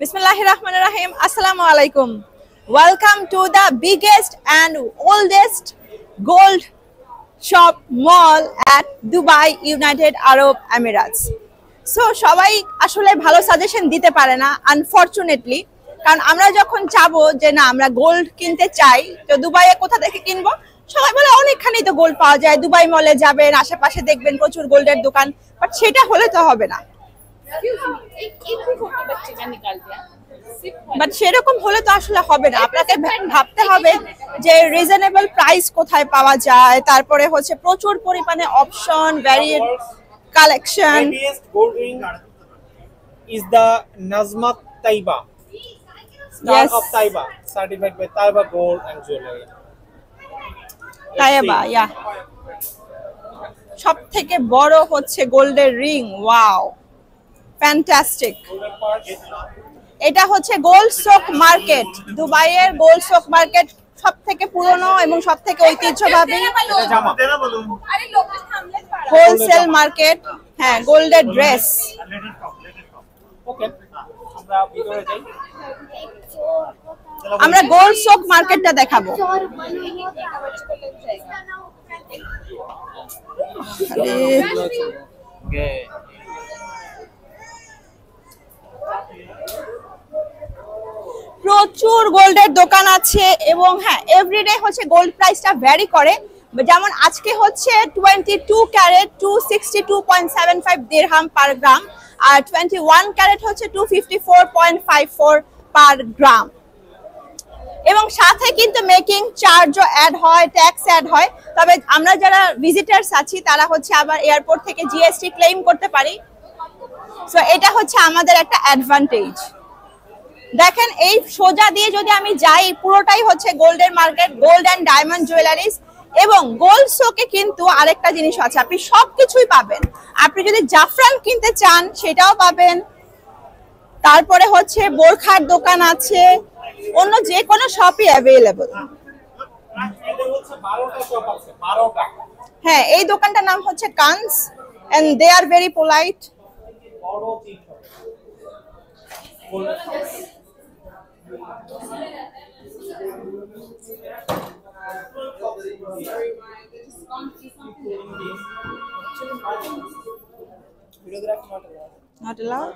Bismillahirrahmanirrahim. Assalamu alaikum. Welcome to the biggest and oldest gold shop mall at Dubai, United Arab Emirates. So সবাই আসলে ভালো suggestion দিতে পারে না unfortunately, কারণ আমরা যখন চাবো যে না আমরা গোল্ড কিনতে চাই, তো দুবাইয়ে কোথা থেকে কিনবো, সবাই বলে অনেকখানি তো গোল্ড পাওয়া যায়, দুবাই মলে যাবেন, আশেপাশে দেখবেন প্রচুর গোল্ডের দোকান, বাট সেটা হলে তো হবে না। বাট সেরকম হলে তো আসলে হবে না, আপনাকে ভাবতে হবে যে রিজনেবল প্রাইস কোথায় পাওয়া যায়, তারপরে হচ্ছে প্রচুর পরিমাণে option, varied collection. Gold ring is the Nazmat Taiba, Star Yes. of Taiba, certified by Taiba Gold and Jewelry. Taiba, ইয়া, সব থেকে বড় হচ্ছে গোল্ডের রিং। Wow, fantastic. এটা হচ্ছে গোল্ড সোক মার্কেট, দুবাইয়ের গোল্ড সোক মার্কেট সব থেকে পুরনো এবং সব থেকে ঐতিহ্যবাহী হোলসেল মার্কেট। হ্যাঁ, গোল্ডের ড্রেস। Okay, আমরা ভিতরে যাই। আমরা গোল্ড সোক মার্কেটটা দেখাবো। প্রচুর গোল্ডের দোকান আছে এবং হ্যাঁ এভরিডে হচ্ছে গোল্ড প্রাইসটা ভ্যারি করে। যেমন আজকে হচ্ছে 22 ক্যারেট 262.75 দিরহাম পার গ্রাম, আর 21 ক্যারেট হচ্ছে 254.54 পার গ্রাম। এবং সাথে কিন্তু মেকিং চার্জও অ্যাড হয়, ট্যাক্স অ্যাড হয়। তবে আমরা যারা ভিজিটার্স আছি তারা হচ্ছে আবার এয়ারপোর্ট থেকে জিএসটি ক্লেম করতে পারি। সো এটা হচ্ছে আমাদের একটা অ্যাডভান্টেজ। দেখেন এই সোজা দিয়ে যদি আমি যাই, পুরোটাই হচ্ছে গোল্ডের market, gold and diamond jewelleries. এবং গোল্ড শোকে কিন্তু আরেকটা জিনিস আছে, আপনি সবকিছুই পাবেন। আপনি যদি জাফরান কিনতে চান সেটাও পাবেন, তারপরে হচ্ছে বোরখার দোকান আছে, অন্য যে কোনো শপই অ্যাভেলেবল। হ্যাঁ, এই দোকানটার নাম হচ্ছে কানস and they are very polite. Not allowed.